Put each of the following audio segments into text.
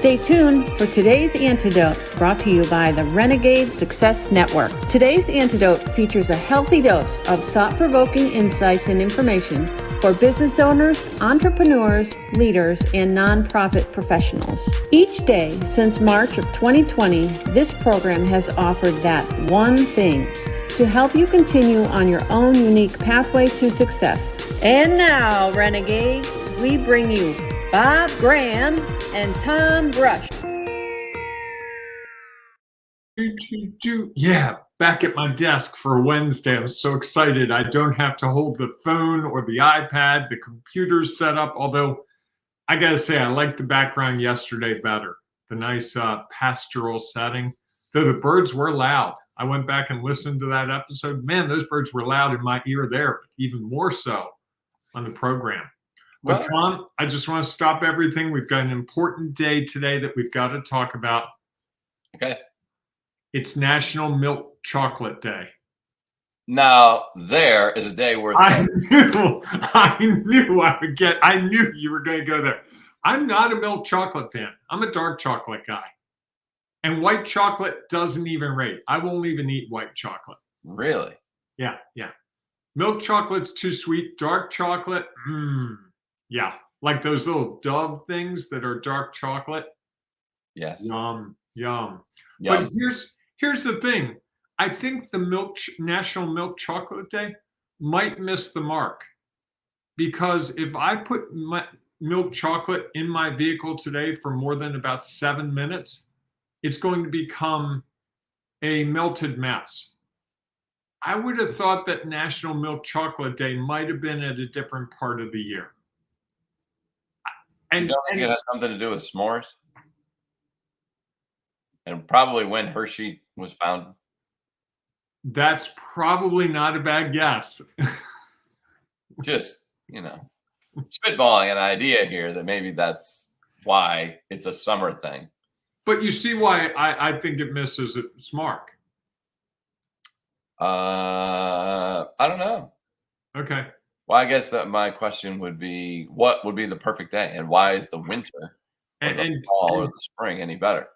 Stay tuned for today's Antidote, brought to you by the Renegade Success Network. Today's Antidote features a healthy dose of thought-provoking insights and information for business owners, entrepreneurs, leaders, and nonprofit professionals. Each day since March of 2020, this program has offered that one thing to help you continue on your own unique pathway to success. And now, Renegades, we bring you Bob Graham and Tom Brush. Yeah, back at my desk for Wednesday. I'm so excited. I don't have to hold the phone or the iPad. The computer's set up, although I gotta say I liked the background yesterday better. The nice pastoral setting, though the birds were loud. I went back and listened to that episode. Man, those birds were loud in my ear there, even more so on the program. But Tom, I just want to stop everything. We've got an important day today that we've got to talk about. Okay. It's National Milk Chocolate Day. Now, there is a day worth I knew you were going to go there. I'm not a milk chocolate fan. I'm a dark chocolate guy. And white chocolate doesn't even rate. I won't even eat white chocolate. Really? Yeah. Milk chocolate's too sweet. Dark chocolate, yeah, like those little Dove things that are dark chocolate. Yes. Yum. But here's the thing. I think the National Milk Chocolate Day might miss the mark, because if I put milk chocolate in my vehicle today for more than about 7 minutes, it's going to become a melted mess. I would have thought that National Milk Chocolate Day might have been at a different part of the year. And you don't think it has something to do with s'mores? And probably when Hershey was founded? That's probably not a bad guess. Just, spitballing an idea here that maybe that's why it's a summer thing. But you see why I think it misses its mark. I don't know. Okay. Well, I guess that my question would be, what would be the perfect day, and why is the winter or the fall or the spring any better?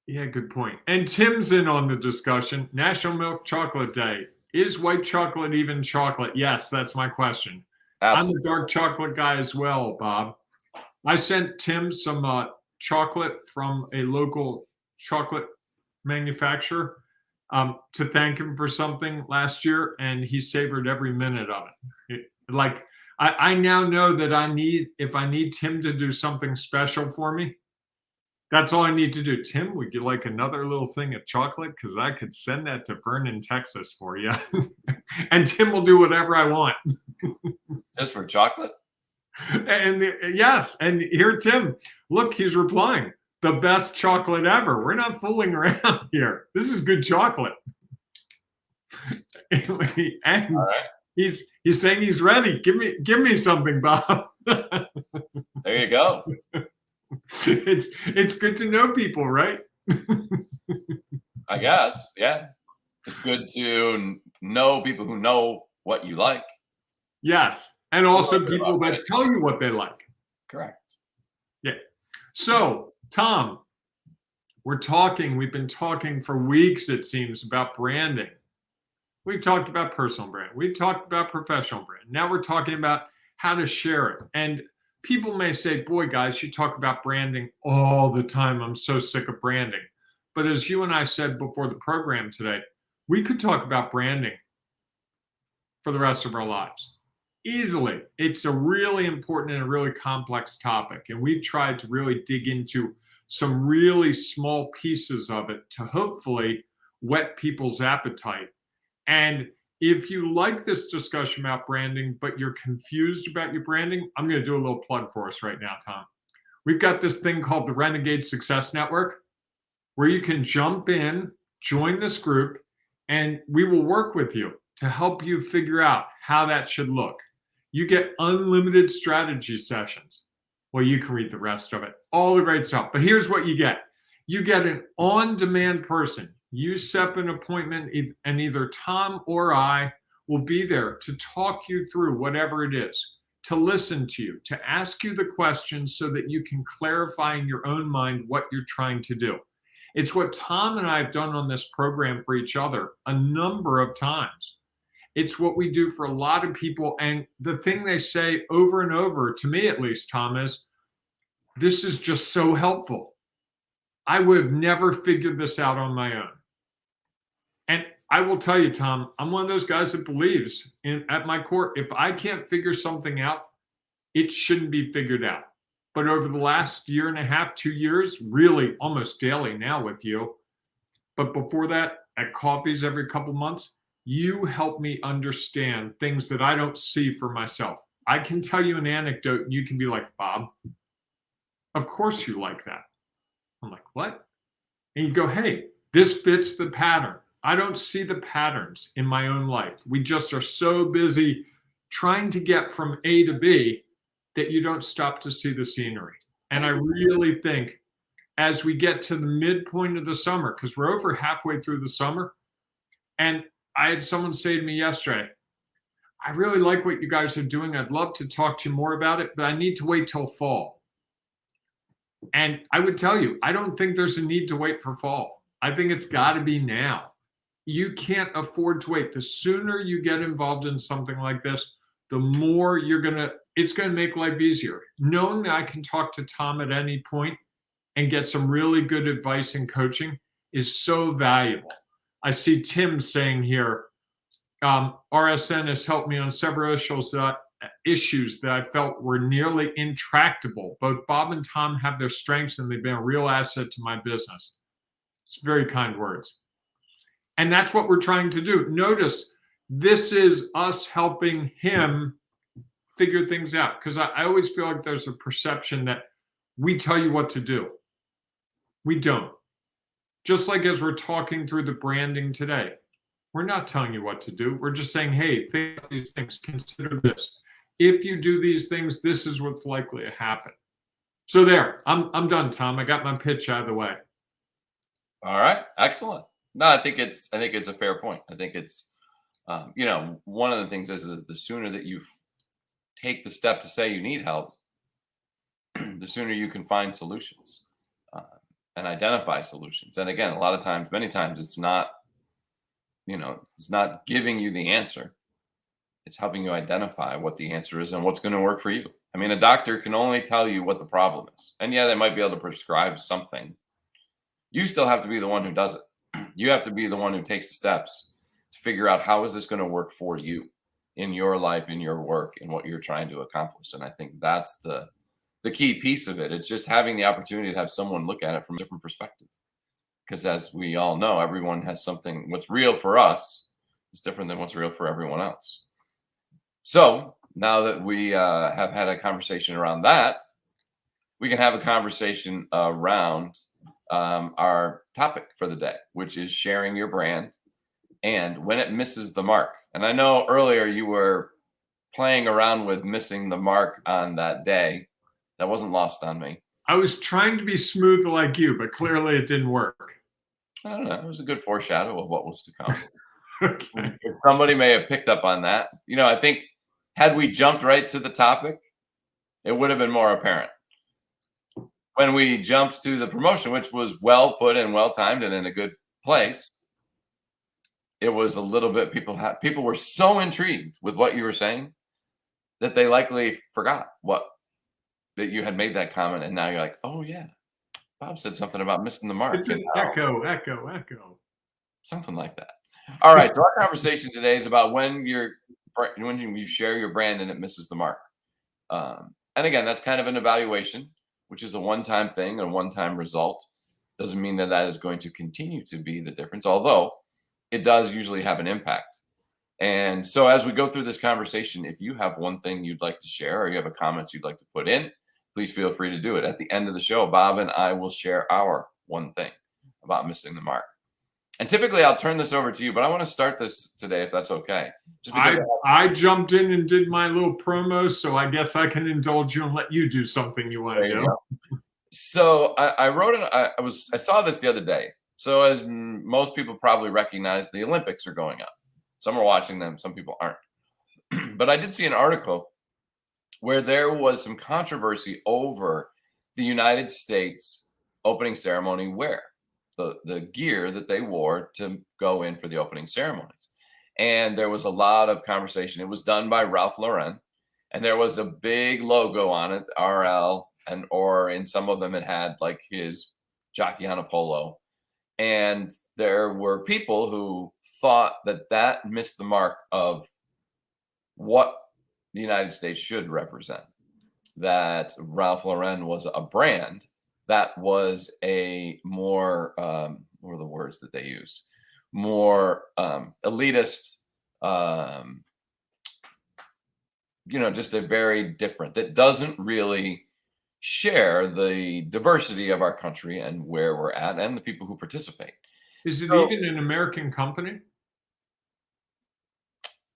Yeah, good point. And Tim's in on the discussion. National Milk Chocolate Day. Is white chocolate even chocolate? Yes, that's my question. Absolutely. I'm a dark chocolate guy as well, Bob. I sent Tim some chocolate from a local chocolate manufacturer to thank him for something last year, and he savored every minute of it. I now know that if I need Tim to do something special for me, that's all I need to do. Tim, would you like another little thing of chocolate? Because I could send that to Vernon, Texas for you. And Tim will do whatever I want. Just for chocolate? And yes, and here, Tim, look, he's replying. The best chocolate ever. We're not fooling around here. This is good chocolate. And all right. he's saying he's ready. Give me something, Bob. There you go. It's good to know people, right? I guess, yeah. It's good to know people who know what you like. Yes, and also people that tell you what they like. Correct. Yeah. So, Tom, we've been talking for weeks, it seems, about branding. We've talked about personal brand. We've talked about professional brand. Now we're talking about how to share it. And people may say, boy, guys, you talk about branding all the time. I'm so sick of branding. But as you and I said before the program today, we could talk about branding for the rest of our lives. Easily. It's a really important and a really complex topic. And we've tried to really dig into some really small pieces of it to hopefully whet people's appetite. And if you like this discussion about branding, but you're confused about your branding, I'm going to do a little plug for us right now, Tom. We've got this thing called the Renegade Success Network, where you can jump in, join this group, and we will work with you to help you figure out how that should look. You get unlimited strategy sessions. Well, you can read the rest of it, all the great stuff. But here's what you get. You get an on-demand person. You set up an appointment, and either Tom or I will be there to talk you through whatever it is. to listen to you, to ask you the questions so that you can clarify in your own mind what you're trying to do. It's what Tom and I have done on this program for each other a number of times. It's what we do for a lot of people. And the thing they say over and over, to me at least, Tom, is this is just so helpful. I would have never figured this out on my own. And I will tell you, Tom, I'm one of those guys that believes at my core, if I can't figure something out, it shouldn't be figured out. But over the last year and a half, 2 years, really almost daily now with you, but before that, at coffees every couple months, you help me understand things that I don't see for myself. I can tell you an anecdote and you can be like, Bob, of course you like that. I'm like, what? And you go, hey, this fits the pattern. I don't see the patterns in my own life. We just are so busy trying to get from A to B that you don't stop to see the scenery. And I really think as we get to the midpoint of the summer, because we're over halfway through the summer, and I had someone say to me yesterday, I really like what you guys are doing. I'd love to talk to you more about it, but I need to wait till fall. And I would tell you, I don't think there's a need to wait for fall. I think it's got to be now. You can't afford to wait. The sooner you get involved in something like this, the more it's going to make life easier. Knowing that I can talk to Tom at any point and get some really good advice and coaching is so valuable. I see Tim saying here, RSN has helped me on several issues that I felt were nearly intractable. Both Bob and Tom have their strengths and they've been a real asset to my business. It's very kind words. And that's what we're trying to do. Notice this is us helping him figure things out. Because I always feel like there's a perception that we tell you what to do. We don't. Just like as we're talking through the branding today, we're not telling you what to do. We're just saying, hey, think about these things, consider this. If you do these things, this is what's likely to happen. So there, I'm done, Tom. I got my pitch out of the way. All right, excellent. No, I think it's a fair point. I think it's, one of the things is that the sooner that you take the step to say you need help, the sooner you can find solutions and identify solutions. And again, many times, it's not giving you the answer. It's helping you identify what the answer is and what's going to work for you. I mean, a doctor can only tell you what the problem is. And yeah, they might be able to prescribe something. You still have to be the one who does it. You have to be the one who takes the steps to figure out how is this going to work for you in your life, in your work, in what you're trying to accomplish. And I think that's the key piece of it. It's just having the opportunity to have someone look at it from a different perspective. Because as we all know, everyone has something. What's real for us is different than what's real for everyone else. So now that we have had a conversation around that, we can have a conversation around our topic for the day, which is sharing your brand and when it misses the mark. And I know earlier you were playing around with missing the mark on that day. That wasn't lost on me. I was trying to be smooth like you, but clearly it didn't work. I don't know. It was a good foreshadow of what was to come. Okay. If somebody may have picked up on that. I think had we jumped right to the topic, it would have been more apparent. When we jumped to the promotion, which was well put and well timed and in a good place, it was a little bit, people were so intrigued with what you were saying that they likely forgot that you had made that comment. And now you're like, oh yeah, Bob said something about missing the mark. It's an echo. Something like that. All right. So our conversation today is about when you share your brand and it misses the mark. And again, that's kind of an evaluation, which is a one-time thing, a one-time result. Doesn't mean that is going to continue to be the difference, although it does usually have an impact. And so as we go through this conversation, if you have one thing you'd like to share or you have a comment you'd like to put in, please feel free to do it. At the end of the show, Bob and I will share our one thing about missing the mark. And typically I'll turn this over to you, but I want to start this today, if that's okay. Just because I jumped in and did my little promo, so I guess I can indulge you and let you do something you want to do. So I wrote it. I saw this the other day. So as most people probably recognize, the Olympics are going up. Some are watching them, some people aren't. But I did see an article where there was some controversy over the United States opening ceremony wear, the gear that they wore to go in for the opening ceremonies. And there was a lot of conversation. It was done by Ralph Lauren, and there was a big logo on it, RL, or in some of them it had like his jockey on a polo. And there were people who thought that that missed the mark of what the United States should represent. That Ralph Lauren was a brand that was a more, what were the words that they used? More elitist, just a very different, that doesn't really share the diversity of our country and where we're at and the people who participate. Is it even an American company?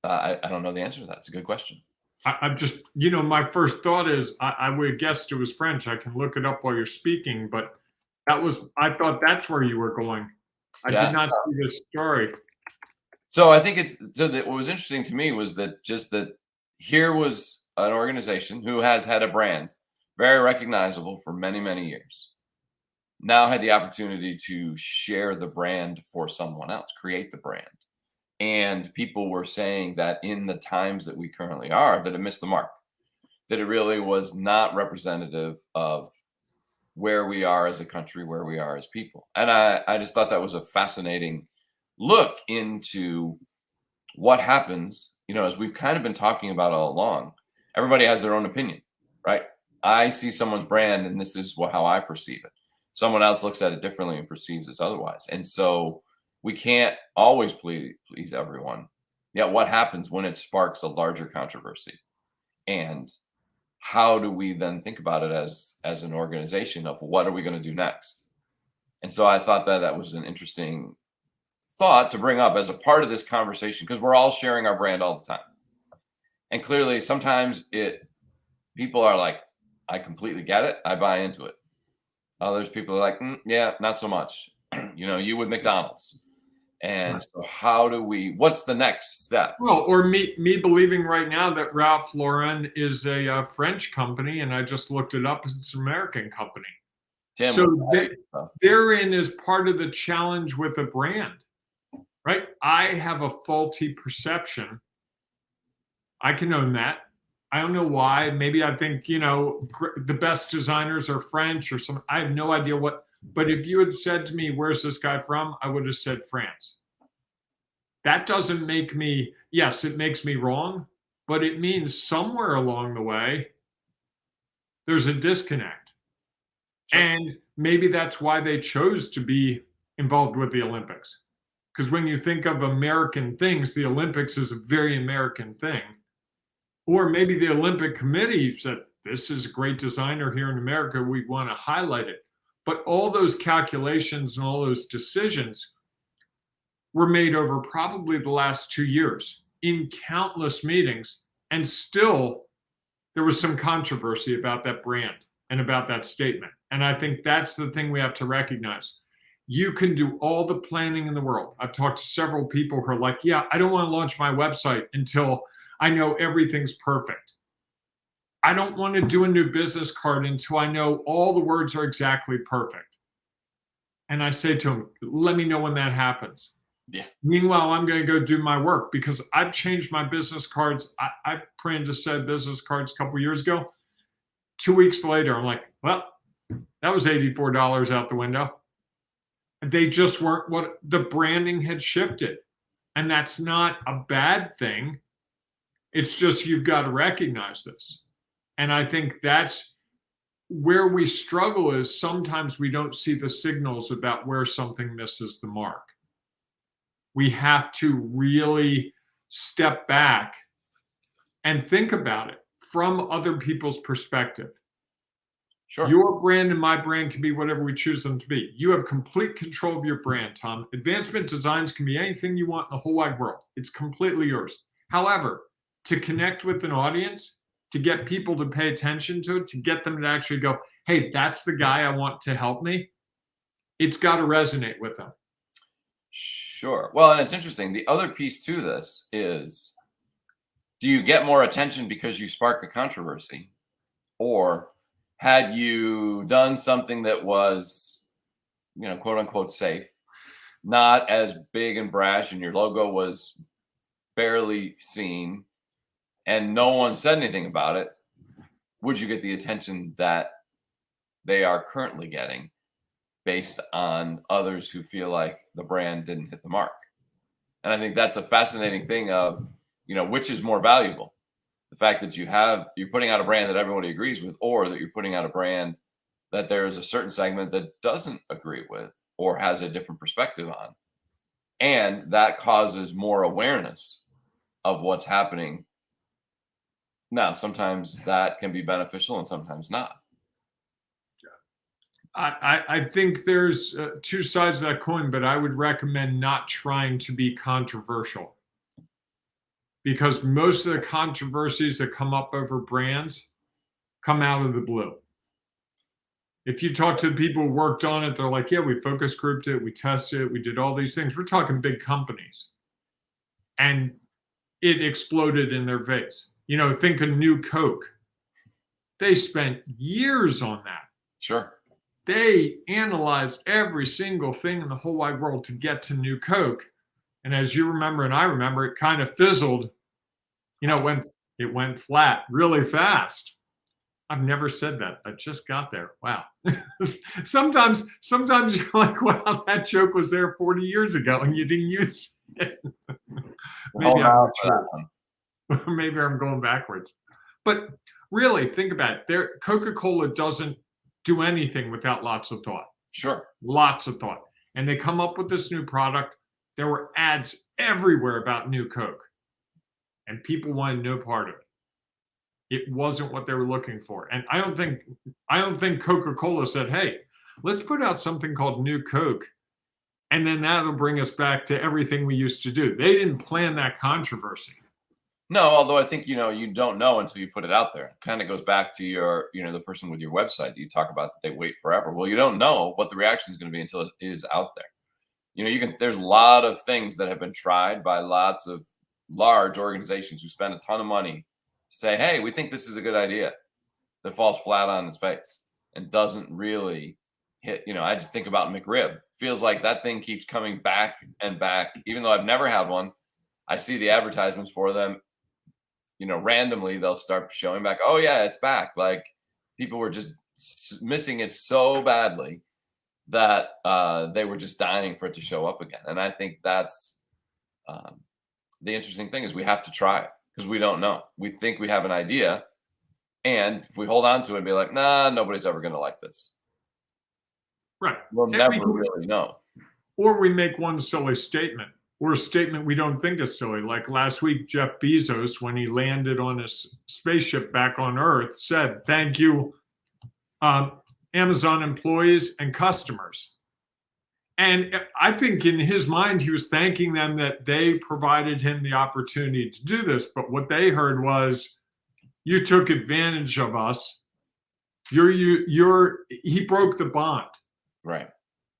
I don't know the answer to that. It's a good question. I'm just, my first thought is I would have guessed it was French. I can look it up while you're speaking, but I thought that's where you were going. I did not see this story. So I think what was interesting to me was that here was an organization who has had a brand very recognizable for many, many years. Now had the opportunity to share the brand for someone else, create the brand. And people were saying that in the times that we currently are, that it missed the mark, that it really was not representative of where we are as a country, where we are as people. And I just thought that was a fascinating look into what happens, as we've kind of been talking about all along. Everybody has their own opinion, right? I see someone's brand and this is how I perceive it. Someone else looks at it differently and perceives it otherwise. And so we can't always please everyone. Yet what happens when it sparks a larger controversy? And how do we then think about it as an organization of what are we going to do next? And so I thought that was an interesting thought to bring up as a part of this conversation, because we're all sharing our brand all the time. And clearly sometimes people are like, I completely get it. I buy into it. Others people are like, yeah, not so much. You with McDonald's. And so what's the next step? Well, or me believing right now that Ralph Lauren is a French company, and I just looked it up, it's an American company. Tim, so therein is part of the challenge with a brand, right? I have a faulty perception. I can own that. I don't know why. Maybe I think, the best designers are French or something. I have no idea what. But if you had said to me, where's this guy from? I would have said France. That doesn't make me, yes, it makes me wrong, but it means somewhere along the way, there's a disconnect. Sure. And maybe that's why they chose to be involved with the Olympics. Because when you think of American things, the Olympics is a very American thing. Or maybe the Olympic Committee said, this is a great designer here in America, we want to highlight it. But all those calculations and all those decisions were made over probably the last 2 years in countless meetings. And still, there was some controversy about that brand and about that statement. And I think that's the thing we have to recognize. You can do all the planning in the world. I've talked to several people who are like, yeah, I don't want to launch my website until I know everything's perfect. I don't want to do a new business card until I know all the words are exactly perfect. And I say to them, let me know when that happens. Yeah. Meanwhile, I'm going to go do my work because I've changed my business cards. I printed a set of business cards a couple of years ago. 2 weeks later, I'm like, well, that was $84 out the window. And they just weren't what the branding had shifted. And that's not a bad thing. It's just you've got to recognize this. And I think that's where we struggle is sometimes we don't see the signals about where something misses the mark. We have to really step back and think about it from other people's perspective. Sure. Your brand and my brand can be whatever we choose them to be. You have complete control of your brand, Tom. Advancement Designs can be anything you want in the whole wide world. It's completely yours. However, to connect with an audience, to get people to pay attention to it, to get them to actually go, hey, that's the guy I want to help me, it's got to resonate with them. Sure. Well, and it's interesting. The other piece to this is, do you get more attention because you spark a controversy, or had you done something that was, quote unquote safe, not as big and brash, and your logo was barely seen, and no one said anything about it, would you get the attention that they are currently getting based on others who feel like the brand didn't hit the mark? And I think that's a fascinating thing of, which is more valuable? The fact that you're putting out a brand that everybody agrees with, or that you're putting out a brand that there's a certain segment that doesn't agree with or has a different perspective on. And that causes more awareness of what's happening. Now, sometimes that can be beneficial and sometimes not. I think there's two sides of that coin, but I would recommend not trying to be controversial, because most of the controversies that come up over brands come out of the blue. If you talk to the people who worked on it, they're like, yeah, we focus grouped it, we tested it, we did all these things. We're talking big companies. And it exploded in their face. Think of New Coke. They spent years on that. Sure. They analyzed every single thing in the whole wide world to get to New Coke. And as you remember, and I remember, it kind of fizzled. It went flat really fast. I've never said that. I just got there. Wow. sometimes you're like, wow, that joke was there 40 years ago and you didn't use it. Maybe I'm going backwards. But really, think about it. Coca-Cola doesn't do anything without lots of thought. Sure. Lots of thought. And they come up with this new product. There were ads everywhere about New Coke. And people wanted no part of it. It wasn't what they were looking for. And I don't think Coca-Cola said, hey, let's put out something called New Coke, and then that'll bring us back to everything we used to do. They didn't plan that controversy. No, although I think, you don't know until you put it out there. It kind of goes back to your, the person with your website. You talk about that they wait forever. Well, you don't know what the reaction is going to be until it is out there. There's a lot of things that have been tried by lots of large organizations who spend a ton of money to say, hey, we think this is a good idea, that falls flat on its face and doesn't really hit. I just think about McRib. Feels like that thing keeps coming back and back. Even though I've never had one, I see the advertisements for them. Randomly they'll start showing back. Oh yeah, it's back. Like, people were just missing it so badly that they were just dying for it to show up again. And I think that's the interesting thing is we have to try it because we don't know. We think we have an idea, and if we hold on to it and be like, nah, nobody's ever going to like this. Right. We'll never really know. Or we make one silly statement, or a statement we don't think is silly. Like last week, Jeff Bezos, when he landed on his spaceship back on Earth, said, thank you, Amazon employees and customers. And I think in his mind, he was thanking them that they provided him the opportunity to do this. But what they heard was, you took advantage of us. He broke the bond. Right.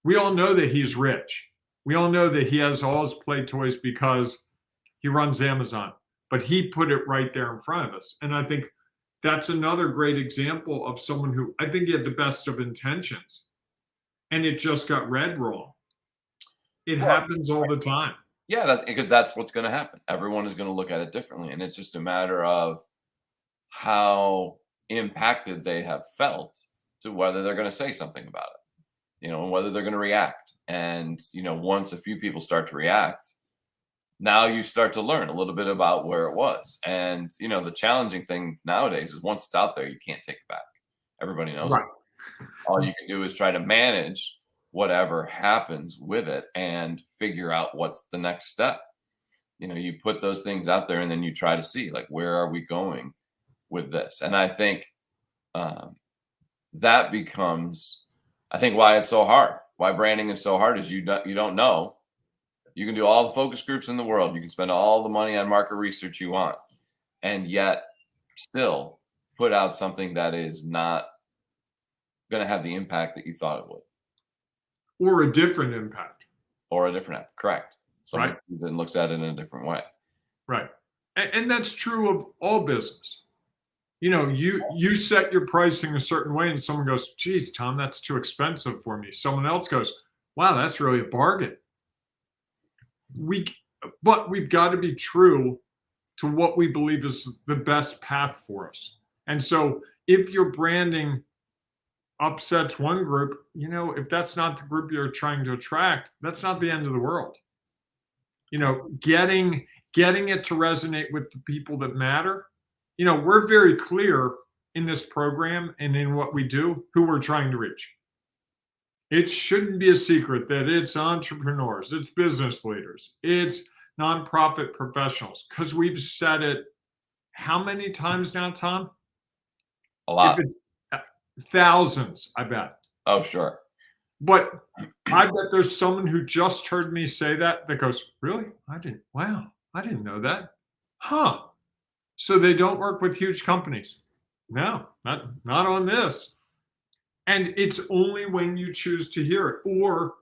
We all know that he's rich. We all know that he has all his play toys because he runs Amazon, but he put it right there in front of us. And I think that's another great example of someone who I think he had the best of intentions, and it just got read wrong. It happens all the time. Yeah, that's because that's what's going to happen. Everyone is going to look at it differently. And it's just a matter of how impacted they have felt to whether they're going to say something about it, and whether they're going to react. And, once a few people start to react, now you start to learn a little bit about where it was. And, the challenging thing nowadays is once it's out there, you can't take it back. Everybody knows. Right. All you can do is try to manage whatever happens with it and figure out what's the next step. You put those things out there and then you try to see, like, where are we going with this? And I think that becomes, I think, why it's so hard. Why branding is so hard is you don't know. You can do all the focus groups in the world. You can spend all the money on market research you want, and yet still put out something that is not going to have the impact that you thought it would. Or a different impact. Or a different app. Correct. Someone right. then looks at it in a different way. Right. And that's true of all business. You set your pricing a certain way and someone goes, geez, Tom, that's too expensive for me. Someone else goes, wow, that's really a bargain. But we've got to be true to what we believe is the best path for us. And so if your branding upsets one group, if that's not the group you're trying to attract, that's not the end of the world. Getting it to resonate with the people that matter. We're very clear in this program and in what we do who we're trying to reach. It shouldn't be a secret that it's entrepreneurs, it's business leaders, it's nonprofit professionals, because we've said it how many times now, Tom? A lot. If it's thousands, I bet. Oh, sure. But I bet there's someone who just heard me say that goes, really? Wow, I didn't know that. Huh. So they don't work with huge companies. No, not on this. And it's only when you choose to hear it or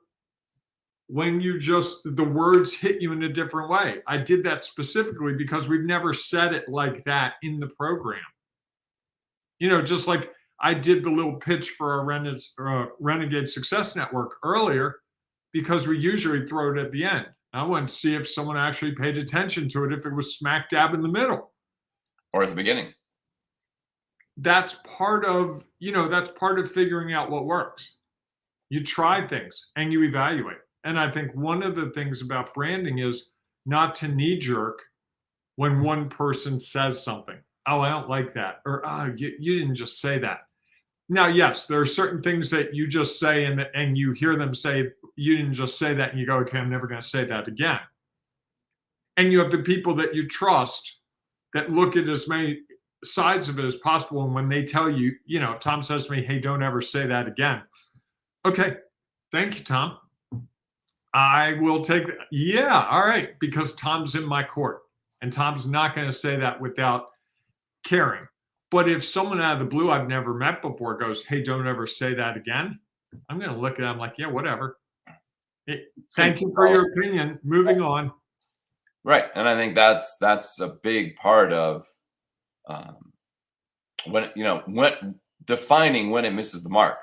when the words hit you in a different way. I did that specifically because we've never said it like that in the program. Just like I did the little pitch for our Renegade Success Network earlier, because we usually throw it at the end. I wanted to see if someone actually paid attention to it, if it was smack dab in the middle. Or at the beginning. That's part of figuring out what works. You try things and you evaluate. And I think one of the things about branding is not to knee jerk when one person says something. Oh, I don't like that. Or, oh, you didn't just say that. Now, yes, there are certain things that you just say and you hear them say, you didn't just say that. And you go, okay, I'm never going to say that again. And you have the people that you trust that look at as many sides of it as possible. And when they tell you, if Tom says to me, hey, don't ever say that again. Okay. Thank you, Tom. I will take that. Yeah. All right. Because Tom's in my court and Tom's not going to say that without caring. But if someone out of the blue I've never met before goes, hey, don't ever say that again, I'm going to look at them like, yeah, whatever. Thank you for your opinion. Moving on. Right. And I think that's a big part of when defining when it misses the mark,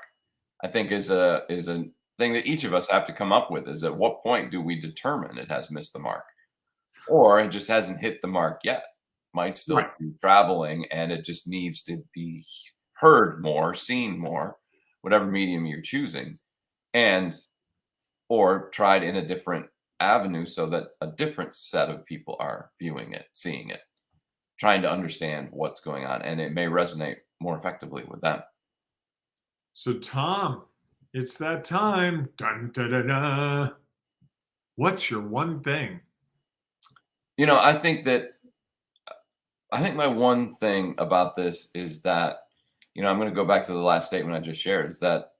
I think is a thing that each of us have to come up with. Is at what point do we determine it has missed the mark, or it just hasn't hit the mark yet? Might still be traveling, and it just needs to be heard more, seen more, whatever medium you're choosing, or tried in a different avenue so that a different set of people are viewing it, seeing it, trying to understand what's going on, and it may resonate more effectively with them. So, Tom, it's that time. Dun, da, da, da. What's your one thing? I think my one thing about this is that, I'm going to go back to the last statement I just shared, is that,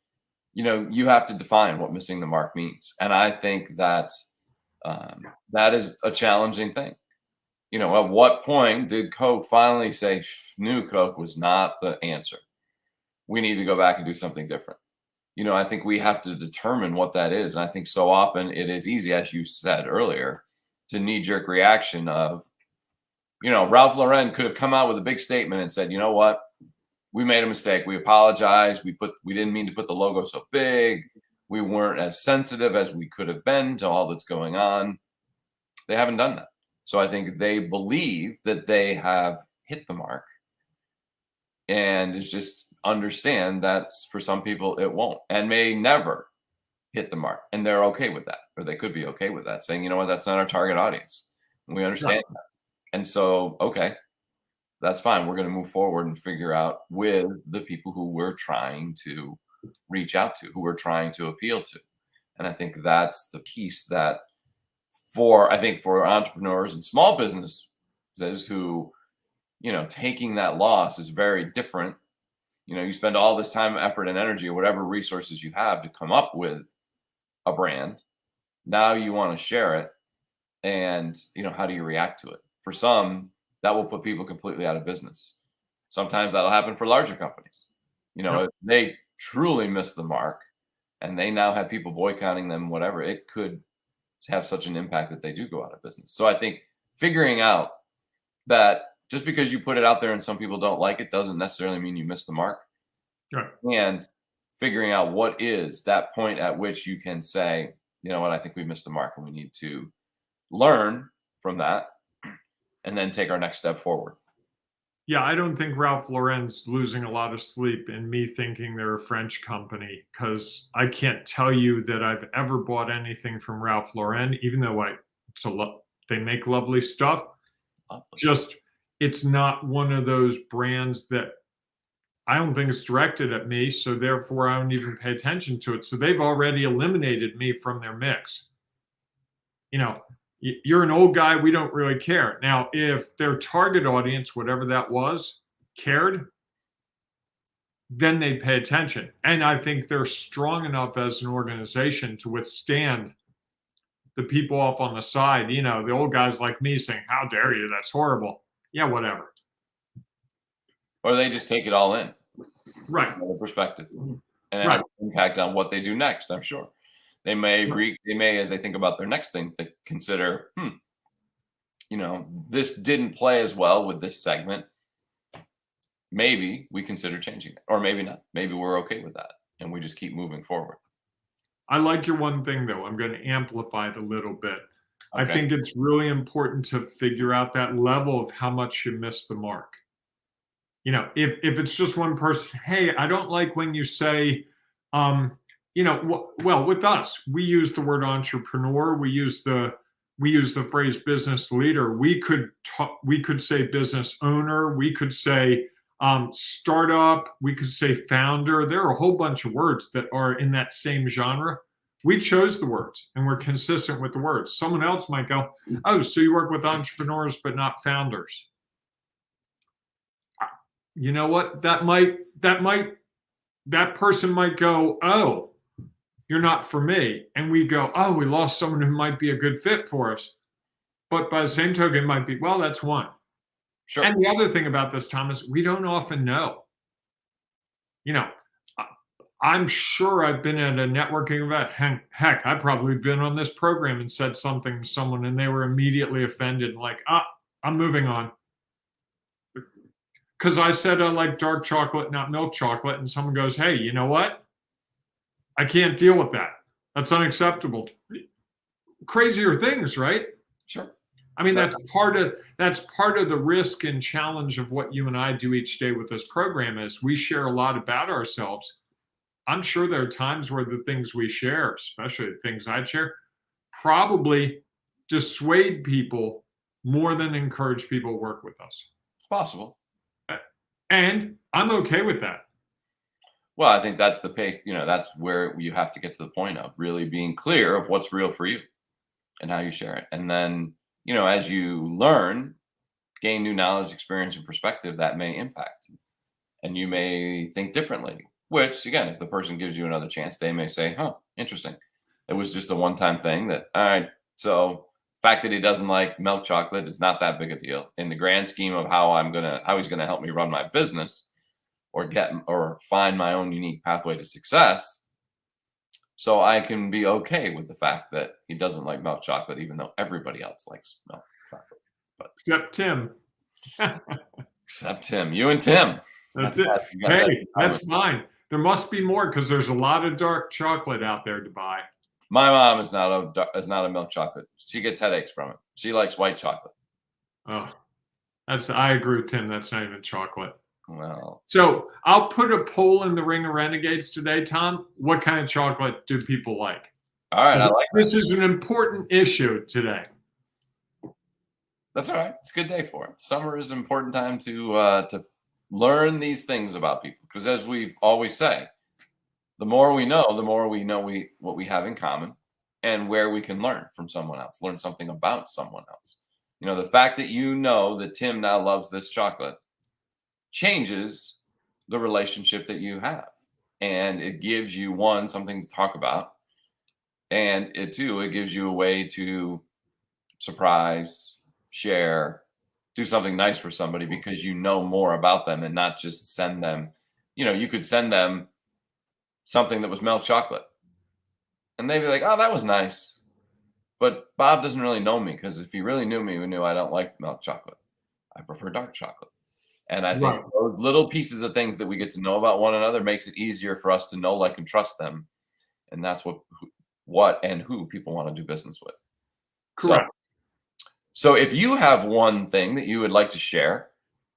you have to define what missing the mark means. And I think that that is a challenging thing. At what point did Coke finally say New Coke was not the answer? We need to go back and do something different. I think we have to determine what that is. And I think so often it is easy, as you said earlier, to knee-jerk reaction of, Ralph Lauren could have come out with a big statement and said, you know what, we made a mistake. We apologize. We didn't mean to put the logo so big. We weren't as sensitive as we could have been to all that's going on. They haven't done that. So I think they believe that they have hit the mark, and it's just understand that for some people it won't and may never hit the mark. And they're okay with that, or they could be okay with that, saying, you know what, that's not our target audience. And we understand that. And so, okay, that's fine. We're going to move forward and figure out with the people who we're trying to reach out to, who we're trying to appeal to. And I think that's the piece that for entrepreneurs and small businesses who, taking that loss is very different. You spend all this time, effort, and energy, or whatever resources you have to come up with a brand. Now you want to share it. And, how do you react to it? For some, that will put people completely out of business. Sometimes that'll happen for larger companies. If they truly miss the mark and they now have people boycotting them, whatever, it could have such an impact that they do go out of business. So I think figuring out that just because you put it out there and some people don't like it doesn't necessarily mean you missed the mark. Right. And figuring out what is that point at which you can say, you know what, I think we missed the mark and we need to learn from that and then take our next step forward. Yeah, I don't think Ralph Lauren's losing a lot of sleep in me thinking they're a French company, because I can't tell you that I've ever bought anything from Ralph Lauren, even though they make lovely stuff. Lovely. Just, it's not one of those brands that I don't think it's directed at me, so therefore I don't even pay attention to it. So they've already eliminated me from their mix. You know, you're an old guy, we don't really care. Now, if their target audience, whatever that was, cared, then they'd pay attention. And I think they're strong enough as an organization to withstand the people off on the side, you know, the old guys like me saying, how dare you, that's horrible. Yeah, whatever. Or they just take it all in. Right. From another perspective. And it has an impact on what they do next, I'm sure. They may, as they think about their next thing, they consider, you know, this didn't play as well with this segment. Maybe we consider changing it, or maybe not. Maybe we're okay with that, and we just keep moving forward. I like your one thing, though. I'm going to amplify it a little bit. Okay. I think it's really important to figure out that level of how much you miss the mark. You know, if it's just one person, hey, I don't like when you say, you know, well, with us, we use the word entrepreneur. We use the phrase business leader. We could say business owner. We could say startup. We could say founder. There are a whole bunch of words that are in that same genre. We chose the words and we're consistent with the words. Someone else might go, oh, so you work with entrepreneurs but not founders. You know what? That person might go, oh, you're not for me. And we go, oh, we lost someone who might be a good fit for us. But by the same token, it might be, well, that's one. Sure. And the other thing about this, Thomas, we don't often know. You know, I'm sure I've been at a networking event. Heck, I've probably been on this program and said something to someone and they were immediately offended, like, I'm moving on. Because I said I like dark chocolate, not milk chocolate. And someone goes, hey, you know what? I can't deal with that. That's unacceptable. Crazier things, right? Sure. I mean, that's part of the risk and challenge of what you and I do each day with this program is we share a lot about ourselves. I'm sure there are times where the things we share, especially the things I share, probably dissuade people more than encourage people to work with us. It's possible. And I'm okay with that. Well, I think that's the pace, you know, that's where you have to get to the point of really being clear of what's real for you and how you share it. And then, you know, as you learn, gain new knowledge, experience, and perspective, that may impact you. And you may think differently, which, again, if the person gives you another chance, they may say, huh, interesting. It was just a one-time thing that, all right, so fact that he doesn't like milk chocolate is not that big a deal in the grand scheme of how he's gonna help me run my business or find my own unique pathway to success. So I can be okay with the fact that he doesn't like milk chocolate, even though everybody else likes milk chocolate. But except Tim. Except Tim. You and Tim. That's it. Hey, that's fine. There must be more because there's a lot of dark chocolate out there to buy. My mom is not a milk chocolate. She gets headaches from it. She likes white chocolate. Oh, I agree with Tim. That's not even chocolate. Well, so I'll put a poll in the Ring of Renegades today, Tom. What kind of chocolate do people like? All right, I like this. Is an important issue today. That's all right. It's a good day for it. Summer is an important time to learn these things about people because, as we always say, the more we know what we have in common and where we can learn from someone else, learn something about someone else. You know, the fact that you know that Tim now loves this chocolate changes the relationship that you have. And it gives you, one, something to talk about. And it gives you a way to surprise, share, do something nice for somebody because you know more about them and not just send them, you know, you could send them something that was milk chocolate. And they'd be like, oh, that was nice. But Bob doesn't really know me because if he really knew me, he knew I don't like milk chocolate. I prefer dark chocolate. And I think Right. those little pieces of things that we get to know about one another makes it easier for us to know, like, and trust them. And that's what and who people want to do business with. Correct. So if you have one thing that you would like to share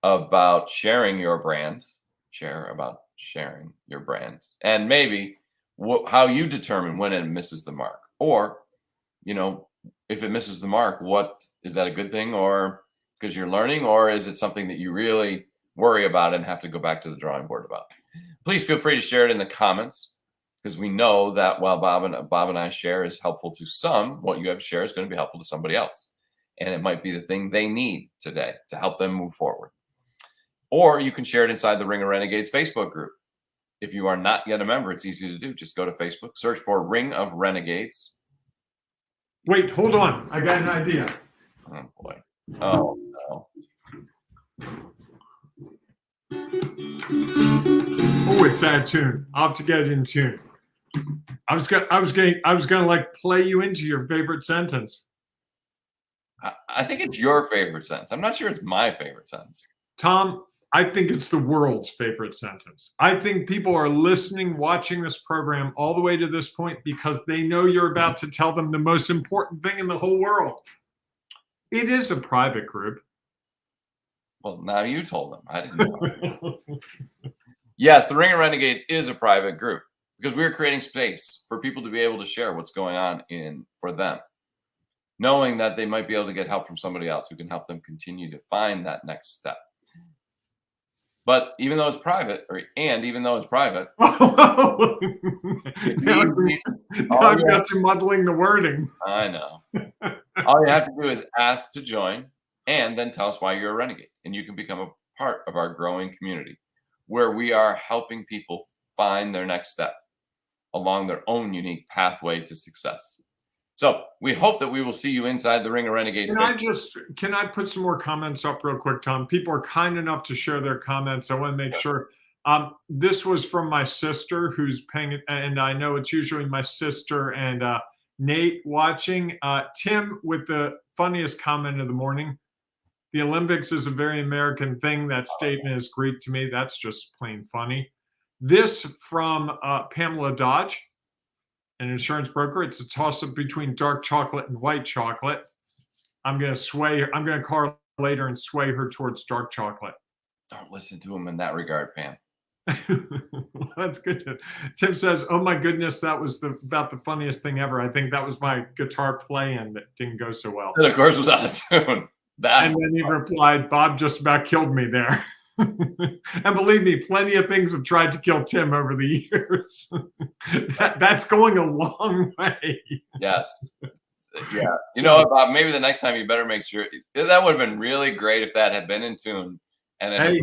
about sharing your brand, share about sharing your brand, and maybe how you determine when it misses the mark, or, if it misses the mark, what is that a good thing, or because you're learning, or is it something that you really worry about and have to go back to the drawing board about? Please feel free to share it in the comments, because we know that while Bob and I share is helpful to some, what you have to share is going to be helpful to somebody else. And it might be the thing they need today to help them move forward. Or you can share it inside the Ring of Renegades Facebook group. If you are not yet a member, it's easy to do. Just go to Facebook, search for Ring of Renegades. Wait, hold on. I got an idea. Oh, boy. Oh, no. Oh, it's that tune. I'll have to get it in tune. I was gonna like play you into your favorite sentence. I think it's your favorite sentence. I'm not sure it's my favorite sentence. Tom, I think it's the world's favorite sentence. I think people are listening, watching this program all the way to this point because they know you're about to tell them the most important thing in the whole world. It is a private group. Well, now you told them. I didn't know. Yes, the Ring of Renegades is a private group because we're creating space for people to be able to share what's going on for them, knowing that they might be able to get help from somebody else who can help them continue to find that next step. But even though it's private, now I've got you muddling the wording. I know. All you have to do is ask to join and then tell us why you're a renegade. And you can become a part of our growing community where we are helping people find their next step along their own unique pathway to success. So we hope that we will see you inside the Ring of Renegades. Can I put some more comments up real quick, Tom? People are kind enough to share their comments. I want to make sure. This was from my sister who's paying, and I know it's usually my sister and Nate watching. Tim with the funniest comment of the morning. The Olympics is a very American thing. That statement is Greek to me. That's just plain funny. This from Pamela Dodge, an insurance broker. It's a toss-up between dark chocolate and white chocolate. I'm going to call her later and sway her towards dark chocolate. Don't listen to him in that regard, Pam. That's good. Tim says, oh my goodness, that was about the funniest thing ever. I think that was my guitar playing that didn't go so well. It, of course, was out of tune. And then he replied, Bob just about killed me there. And believe me, plenty of things have tried to kill Tim over the years. That's going a long way. Yes. Yeah. You know what, Bob? Maybe the next time you better make sure. That would have been really great if that had been in tune. And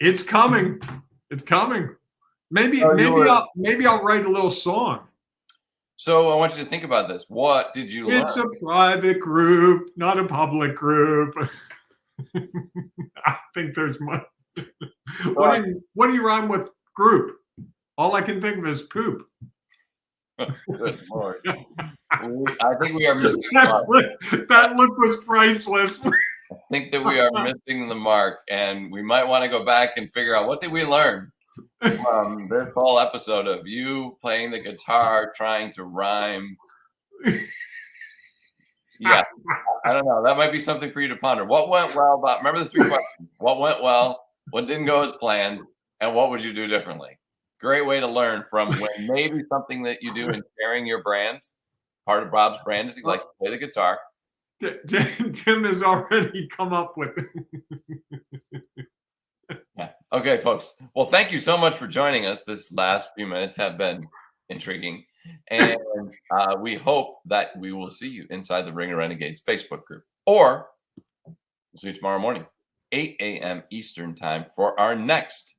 it's coming. It's coming. Maybe I'll write a little song. So I want you to think about this. What did you learn? It's a private group, not a public group. I think there's money. What do you rhyme with group? All I can think of is poop. Good Lord. I think we are missing that look was priceless. I think that we are missing the mark, and we might want to go back and figure out what did we learn from this whole episode of you playing the guitar, trying to rhyme. Yeah, I don't know. That might be something for you to ponder. What went well, Bob? Remember the 3 questions. What went well? What didn't go as planned? And what would you do differently? Great way to learn from when maybe something that you do in sharing your brand. Part of Bob's brand is he likes to play the guitar. Tim has already come up with it. Yeah. Okay, folks. Well, thank you so much for joining us. This last few minutes have been intriguing. And we hope that we will see you inside the Ring of Renegades Facebook group. Or we'll see you tomorrow morning, 8 a.m. Eastern time for our next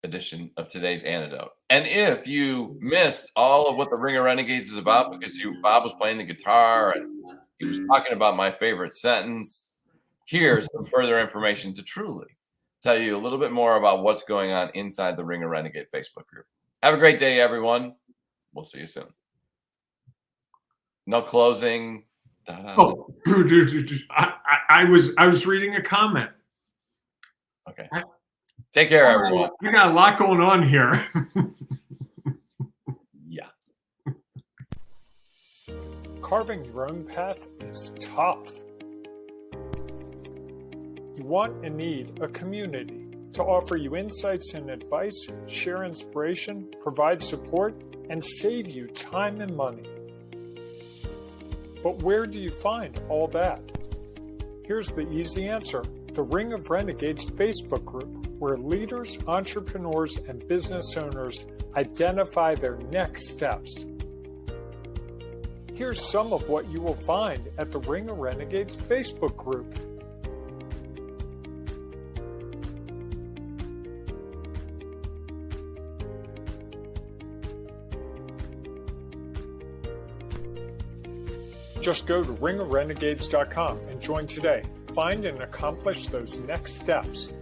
edition of today's Antidote. And if you missed all of what the Ring of Renegades is about because Bob was playing the guitar and he was talking about my favorite sentence, here's some further information to truly tell you a little bit more about what's going on inside the Ring of Renegade Facebook group. Have a great day, everyone. We'll see you soon. No closing. Oh, I was reading a comment. Okay. Take care, everyone. We got a lot going on here. Yeah. Carving your own path is tough. You want and need a community to offer you insights and advice, share inspiration, provide support, and save you time and money. But where do you find all that? Here's the easy answer: the Ring of Renegades Facebook group, where leaders, entrepreneurs, and business owners identify their next steps. Here's some of what you will find at the Ring of Renegades Facebook group. Just go to ringofrenegades.com and join today. Find and accomplish those next steps.